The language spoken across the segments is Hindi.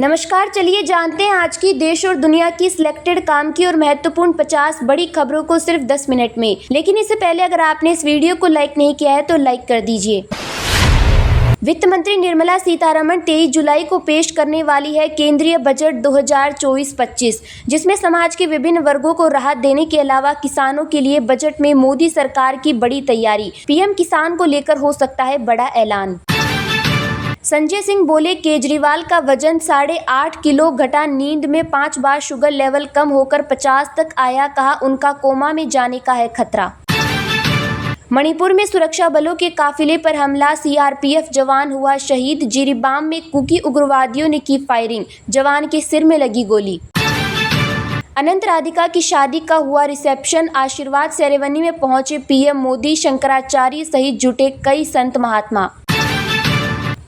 नमस्कार, चलिए जानते हैं आज की देश और दुनिया की सिलेक्टेड काम की और महत्वपूर्ण 50 बड़ी खबरों को सिर्फ 10 मिनट में। लेकिन इससे पहले अगर आपने इस वीडियो को लाइक नहीं किया है तो लाइक कर दीजिए। वित्त मंत्री निर्मला सीतारमण 23 जुलाई को पेश करने वाली है केंद्रीय बजट 2024-25, जिसमें समाज के विभिन्न वर्गों को राहत देने के अलावा किसानों के लिए बजट में मोदी सरकार की बड़ी तैयारी। पीएम किसान को लेकर हो सकता है बड़ा ऐलान। संजय सिंह बोले, केजरीवाल का वजन 8.5 किलो घटा, नींद में 5 बार शुगर लेवल कम होकर 50 तक आया, कहा उनका कोमा में जाने का है खतरा। मणिपुर में सुरक्षा बलों के काफिले पर हमला, सीआरपीएफ जवान हुआ शहीद। जिरीबाम में कुकी उग्रवादियों ने की फायरिंग, जवान के सिर में लगी गोली। अनंत राधिका की शादी का हुआ रिसेप्शन, आशीर्वाद सेरेमनी में पहुंचे पीएम मोदी, शंकराचार्य सहित जुटे कई संत महात्मा।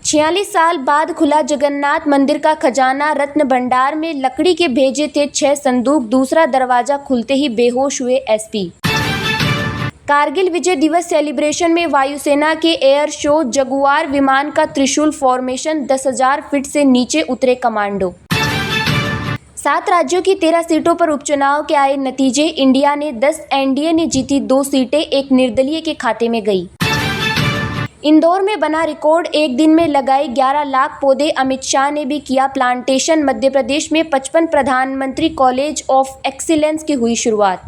46 साल बाद खुला जगन्नाथ मंदिर का खजाना, रत्न भंडार में लकड़ी के भेजे थे 6 संदूक, दूसरा दरवाजा खुलते ही बेहोश हुए एसपी। कारगिल विजय दिवस सेलिब्रेशन में वायुसेना के एयर शो, जगुआर विमान का त्रिशूल फॉर्मेशन, 10,000 फीट से नीचे उतरे कमांडो। 7 राज्यों की 13 सीटों पर उपचुनाव के आए नतीजे, इंडिया ने 10, एनडीए ने जीती 2 सीटें, एक निर्दलीय के खाते में गई। इंदौर में बना रिकॉर्ड, एक दिन में लगाए 11 लाख पौधे, अमित शाह ने भी किया प्लांटेशन। मध्य प्रदेश में 55 प्रधानमंत्री कॉलेज ऑफ एक्सीलेंस की हुई शुरुआत।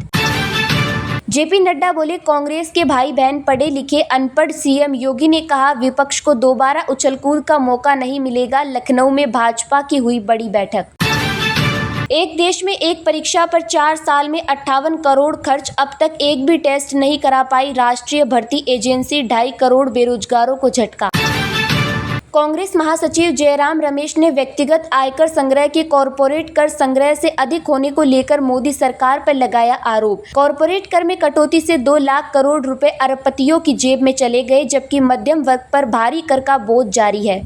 जेपी नड्डा बोले, कांग्रेस के भाई बहन पढ़े लिखे अनपढ़। सीएम योगी ने कहा, विपक्ष को दोबारा उछलकूद का मौका नहीं मिलेगा। लखनऊ में भाजपा की हुई बड़ी बैठक। एक देश में एक परीक्षा पर 4 साल में 58 करोड़ खर्च, अब तक एक भी टेस्ट नहीं करा पाई राष्ट्रीय भर्ती एजेंसी, 2.5 करोड़ बेरोजगारों को झटका। कांग्रेस महासचिव जयराम रमेश ने व्यक्तिगत आयकर संग्रह के कॉरपोरेट कर संग्रह से अधिक होने को लेकर मोदी सरकार पर लगाया आरोप। कॉरपोरेट कर में कटौती से 2 लाख करोड़ रुपए अरबपतियों की जेब में चले गए, जबकि मध्यम वर्ग पर भारी कर का बोझ जारी है।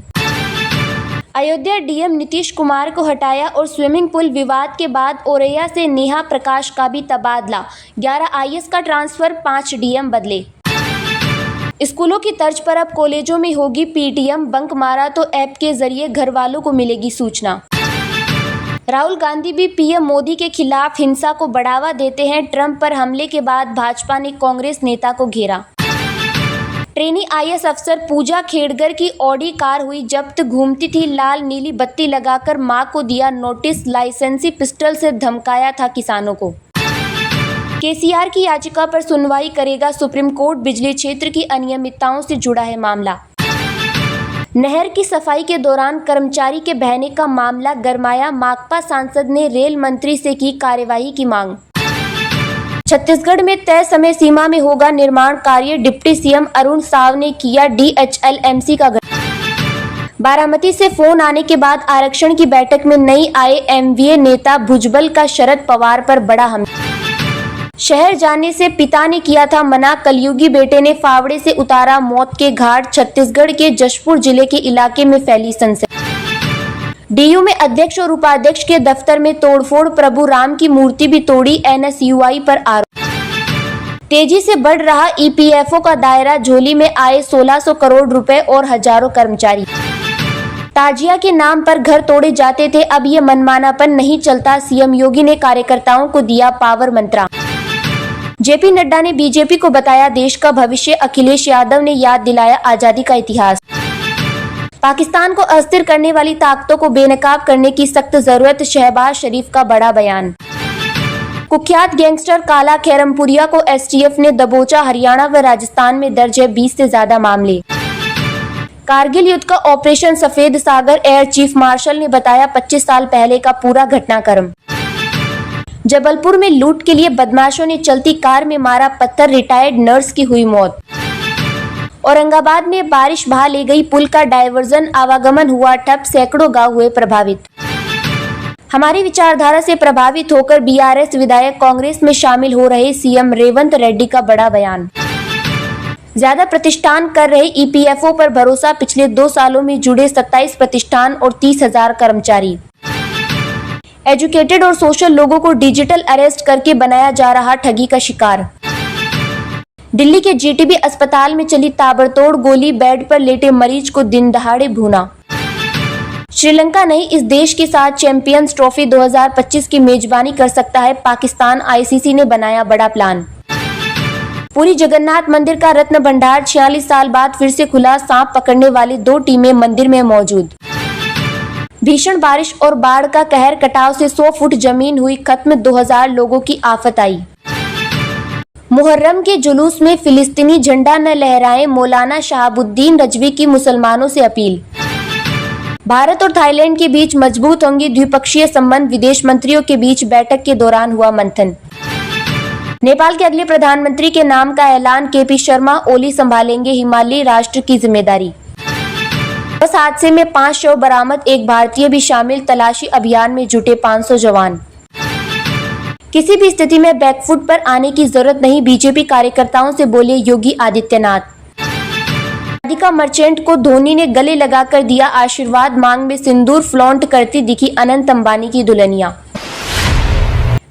अयोध्या डीएम नीतीश कुमार को हटाया और स्विमिंग पूल विवाद के बाद औरैया से नेहा प्रकाश का भी तबादला। 11 आईएएस का ट्रांसफर, 5 डीएम बदले। स्कूलों की तर्ज पर अब कॉलेजों में होगी पीटीएम, बंक मारा तो ऐप के जरिए घर वालों को मिलेगी सूचना। राहुल गांधी भी पीएम मोदी के खिलाफ हिंसा को बढ़ावा देते हैं, ट्रंप पर हमले के बाद भाजपा ने कांग्रेस नेता को घेरा। ट्रेनी आईएएस अफसर पूजा खेड़गर की ऑडी कार हुई जब्त, घूमती थी लाल नीली बत्ती लगाकर, मां को दिया नोटिस, लाइसेंसी पिस्टल से धमकाया था किसानों को। केसीआर की याचिका पर सुनवाई करेगा सुप्रीम कोर्ट, बिजली क्षेत्र की अनियमितताओं से जुड़ा है मामला। नहर की सफाई के दौरान कर्मचारी के बहने का मामला गरमाया, माकपा सांसद ने रेल मंत्री से की कार्यवाही की मांग। छत्तीसगढ़ में तय समय सीमा में होगा निर्माण कार्य, डिप्टी सीएम अरुण साव ने किया डीएचएलएमसी का गठन। बारामती से फोन आने के बाद आरक्षण की बैठक में नहीं आए एमवीए नेता, भुजबल का शरद पवार पर बड़ा हमला। शहर जाने से पिता ने किया था मना, कलयुगी बेटे ने फावड़े से उतारा मौत के घाट। छत्तीसगढ़ के जशपुर जिले के इलाके में फैली सनसनी। डीयू में अध्यक्ष और उपाध्यक्ष के दफ्तर में तोड़फोड़, प्रभु राम की मूर्ति भी तोड़ी, एनएसयूआई पर आरोप। तेजी से बढ़ रहा ईपीएफओ का दायरा, झोली में आए 1600 करोड़ रुपए और हजारों कर्मचारी। ताजिया के नाम पर घर तोड़े जाते थे, अब ये मनमानापन नहीं चलता, सीएम योगी ने कार्यकर्ताओं को दिया पावर मंत्रा। जेपी नड्डा ने बीजेपी को बताया देश का भविष्य, अखिलेश यादव ने याद दिलाया आजादी का इतिहास। पाकिस्तान को अस्थिर करने वाली ताकतों को बेनकाब करने की सख्त जरूरत, शहबाज शरीफ का बड़ा बयान। कुख्यात गैंगस्टर काला खैरमपुरिया को एसटीएफ ने दबोचा, हरियाणा व राजस्थान में दर्ज है 20 से ज्यादा मामले। कारगिल युद्ध का ऑपरेशन सफेद सागर, एयर चीफ मार्शल ने बताया 25 साल पहले का पूरा घटनाक्रम। जबलपुर में लूट के लिए बदमाशों ने चलती कार में मारा पत्थर, रिटायर्ड नर्स की हुई मौत। औरंगाबाद में बारिश बहा ले गई पुल का डायवर्जन, आवागमन हुआ ठप, सैकड़ों गांव हुए प्रभावित। हमारी विचारधारा से प्रभावित होकर बीआरएस विधायक कांग्रेस में शामिल हो रहे, सीएम रेवंत रेड्डी का बड़ा बयान। ज्यादा प्रतिष्ठान कर रहे ईपीएफओ पर भरोसा, पिछले 2 सालों में जुड़े 27 प्रतिष्ठान और 30,000 कर्मचारी। एजुकेटेड और सोशल लोगों को डिजिटल अरेस्ट करके बनाया जा रहा ठगी का शिकार। दिल्ली के जीटीबी अस्पताल में चली ताबड़तोड़ गोली, बेड पर लेटे मरीज को दिन दहाड़े भूना। श्रीलंका नहीं, इस देश के साथ चैंपियंस ट्रॉफी 2025 की मेजबानी कर सकता है पाकिस्तान। आईसीसी ने बनाया बड़ा प्लान। पुरी जगन्नाथ मंदिर का रत्न भंडार 46 साल बाद फिर से खुला। सांप पकड़ने वाली 2 टीमें मंदिर में मौजूद। भीषण बारिश और बाढ़ का कहर, कटाव से 100 फुट जमीन हुई खत्म। 2000 लोगों की आफत आई। मुहर्रम के जुलूस में फिलिस्तीनी झंडा न लहराएं, मौलाना शहाबुद्दीन रजवी की मुसलमानों से अपील। भारत और थाईलैंड के बीच मजबूत होंगे द्विपक्षीय संबंध, विदेश मंत्रियों के बीच बैठक के दौरान हुआ मंथन। नेपाल के अगले प्रधानमंत्री के नाम का ऐलान, केपी शर्मा ओली संभालेंगे हिमालयी राष्ट्र की जिम्मेदारी। बस हादसे में 5 शव बरामद, एक भारतीय भी शामिल। तलाशी अभियान में जुटे 500 जवान। किसी भी स्थिति में बैकफुट पर आने की जरूरत नहीं, बीजेपी कार्यकर्ताओं से बोले योगी आदित्यनाथ। राधिका मर्चेंट को धोनी ने गले लगाकर दिया आशीर्वाद, मांग में सिंदूर फ्लॉन्ट करती दिखी अनंत अंबानी की दुल्हनिया।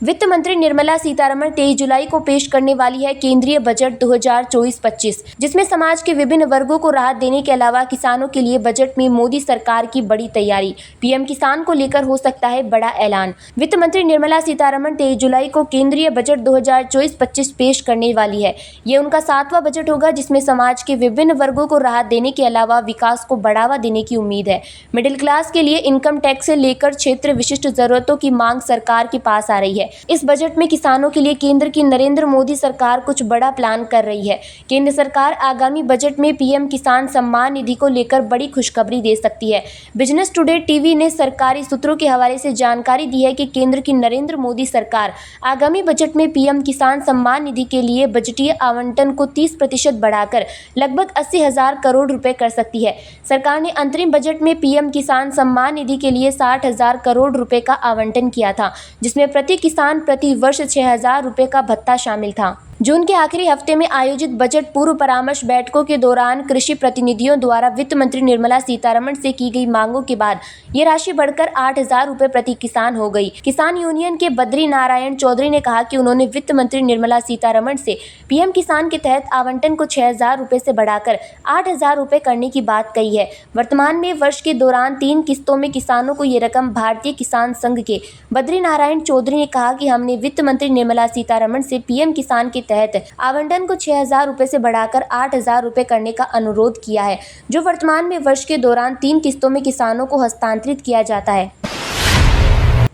वित्त मंत्री निर्मला सीतारमण 23 जुलाई को पेश करने वाली है केंद्रीय बजट 2024-25, जिसमें समाज के विभिन्न वर्गों को राहत देने के अलावा किसानों के लिए बजट में मोदी सरकार की बड़ी तैयारी। पीएम किसान को लेकर हो सकता है बड़ा ऐलान। वित्त मंत्री निर्मला सीतारमण 23 जुलाई को केंद्रीय बजट 2024-25 पेश करने वाली है। ये उनका 7वां बजट होगा, जिसमें समाज के विभिन्न वर्गों को राहत देने के अलावा विकास को बढ़ावा देने की उम्मीद है। मिडिल क्लास के लिए इनकम टैक्स से लेकर क्षेत्र विशिष्ट जरूरतों की मांग सरकार के पास आ रही है। इस बजट में किसानों के लिए केंद्र की नरेंद्र मोदी सरकार कुछ बड़ा प्लान कर रही है। केंद्र सरकार आगामी बजट में पीएम किसान सम्मान निधि को लेकर बड़ी खुशखबरी दे सकती है। बिजनेस टुडे टीवी ने सरकारी सूत्रों के हवाले से जानकारी दी है कि केंद्र की नरेंद्र मोदी सरकार आगामी बजट में पीएम किसान सम्मान निधि के लिए बजटीय आवंटन को 30% बढ़ाकर लगभग 80,000 करोड़ रुपए कर सकती है। सरकार ने अंतरिम बजट में पीएम किसान सम्मान निधि के लिए 60,000 करोड़ रुपए का आवंटन किया था, जिसमें प्रति किसान प्रति वर्ष 6,000 रुपए का भत्ता शामिल था। जून के आखिरी हफ्ते में आयोजित बजट पूर्व परामर्श बैठकों के दौरान कृषि प्रतिनिधियों द्वारा वित्त मंत्री निर्मला सीतारमण से की गई मांगों के बाद ये राशि बढ़कर 8,000 रुपए प्रति किसान हो गई। किसान यूनियन के बद्री नारायण चौधरी ने कहा कि उन्होंने वित्त मंत्री निर्मला सीतारमण से पीएम किसान के तहत आवंटन को 6,000 रुपए से बढ़ाकर 8,000 रुपए करने की बात कही है। वर्तमान में वर्ष के दौरान 3 किस्तों में किसानों को ये रकम भारतीय किसान संघ के बद्री नारायण चौधरी ने कहा कि हमने वित्त मंत्री निर्मला सीतारमण से पीएम किसान के तहत आवंटन को 6,000 रुपए से बढ़ाकर 8,000 रुपए करने का अनुरोध किया है, जो वर्तमान में वर्ष के दौरान 3 किस्तों में किसानों को हस्तांतरित किया जाता है।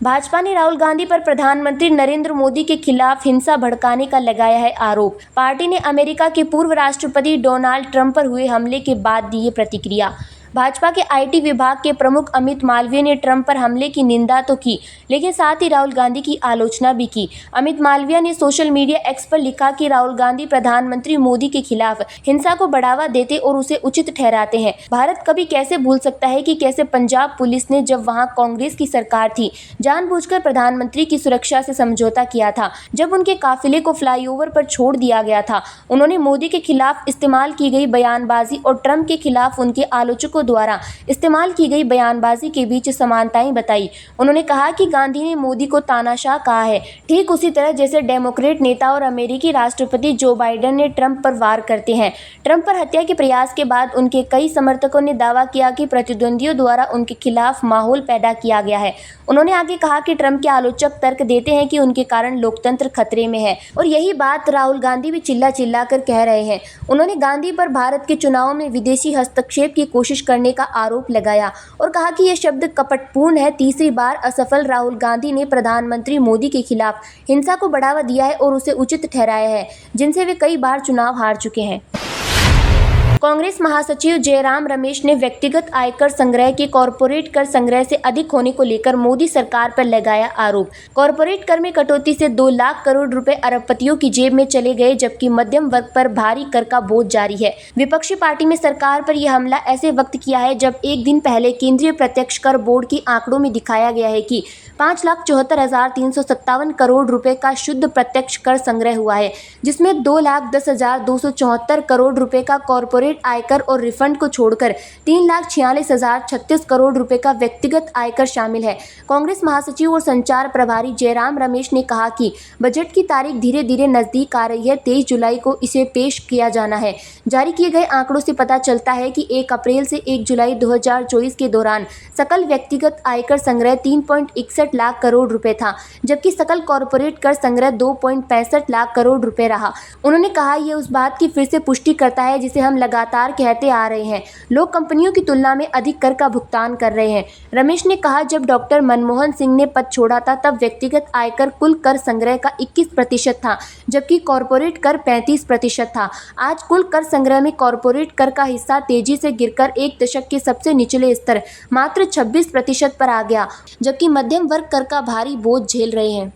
भाजपा ने राहुल गांधी पर प्रधानमंत्री नरेंद्र मोदी के खिलाफ हिंसा भड़काने का लगाया है आरोप। पार्टी ने अमेरिका के पूर्व राष्ट्रपति डोनाल्ड ट्रंप पर हुए हमले के बाद दी ये प्रतिक्रिया। भाजपा के आईटी विभाग के प्रमुख अमित मालवीय ने ट्रंप पर हमले की निंदा तो की, लेकिन साथ ही राहुल गांधी की आलोचना भी की। अमित मालवीय ने सोशल मीडिया एक्स पर लिखा कि राहुल गांधी प्रधानमंत्री मोदी के खिलाफ हिंसा को बढ़ावा देते और उसे उचित ठहराते हैं। भारत कभी कैसे भूल सकता है कि कैसे पंजाब पुलिस ने, जब वहां कांग्रेस की सरकार थी, जानबूझकर प्रधानमंत्री की सुरक्षा से समझौता किया था। जब उनके काफिले को फ्लाईओवर पर छोड़ दिया गया था, उन्होंने मोदी के खिलाफ इस्तेमाल की गई बयानबाजी और ट्रंप के खिलाफ उनके आलोचकों द्वारा इस्तेमाल की गई बयानबाजी के बीच समानताएं बताई। उन्होंने कहा कि गांधी ने मोदी को तानाशाह कहा है, ठीक उसी तरह जैसे डेमोक्रेट नेता और अमेरिकी राष्ट्रपति जो बाइडेन ने ट्रंप पर वार करते हैं। ट्रंप पर हत्या के प्रयास के बाद उनके कई समर्थकों ने दावा किया कि प्रतिद्वंदियों द्वारा उनके खिलाफ माहौल पैदा किया गया है। उन्होंने आगे कहा कि ट्रंप के आलोचक तर्क देते हैं कि उनके कारण लोकतंत्र खतरे में है, और यही बात राहुल गांधी भी चिल्ला चिल्ला कर कह रहे हैं। उन्होंने गांधी पर भारत के चुनाव में विदेशी हस्तक्षेप की कोशिश करने का आरोप लगाया और कहा कि यह शब्द कपटपूर्ण है। तीसरी बार असफल राहुल गांधी ने प्रधानमंत्री मोदी के खिलाफ हिंसा को बढ़ावा दिया है और उसे उचित ठहराया है, जिनसे वे कई बार चुनाव हार चुके हैं। कांग्रेस महासचिव जयराम रमेश ने व्यक्तिगत आयकर संग्रह के कॉरपोरेट कर संग्रह से अधिक होने को लेकर मोदी सरकार पर लगाया आरोप। कॉरपोरेट कर में कटौती से 2 लाख करोड़ रुपए अरबपतियों की जेब में चले गए, जबकि मध्यम वर्ग पर भारी कर का बोझ जारी है। विपक्षी पार्टी में सरकार पर यह हमला ऐसे वक्त किया है जब एक दिन पहले केंद्रीय प्रत्यक्ष कर बोर्ड की आंकड़ों में दिखाया गया है कि 5,74,357 करोड़ रुपए का शुद्ध प्रत्यक्ष कर संग्रह हुआ है, जिसमें 2,10,274 करोड़ रुपए का कॉरपोरेट कॉरपोरेट आयकर और रिफंड को छोड़कर 3,46,036 करोड़ रुपए का व्यक्तिगत आयकर शामिल है। कांग्रेस महासचिव और संचार प्रभारी जयराम रमेश ने कहा कि बजट की तारीख धीरे धीरे नजदीक आ रही है। 23 जुलाई को इसे पेश किया जाना है। जारी किए गए आंकड़ों से पता चलता है कि 1 अप्रैल से 1 जुलाई 2024 के दौरान सकल व्यक्तिगत आयकर संग्रह 3.61 लाख करोड़ रुपए था, जबकि सकल कॉरपोरेट कर संग्रह 2.65 लाख करोड़ रुपए रहा। उन्होंने कहा, यह उस बात की फिर से पुष्टि करता है जिसे हम लगातार कहते आ रहे हैं, लोग कंपनियों की तुलना में अधिक कर का भुगतान कर रहे हैं। रमेश ने कहा, जब डॉक्टर मनमोहन सिंह ने पद छोड़ा था तब व्यक्तिगत आयकर कुल कर संग्रह का 21% था, जबकि कॉरपोरेट कर 35% था। आज कुल कर संग्रह में कॉरपोरेट कर का हिस्सा तेजी से गिरकर एक दशक के सबसे निचले स्तर मात्र 26% पर आ गया, जबकि मध्यम वर्ग कर का भारी बोझ झेल रहे हैं।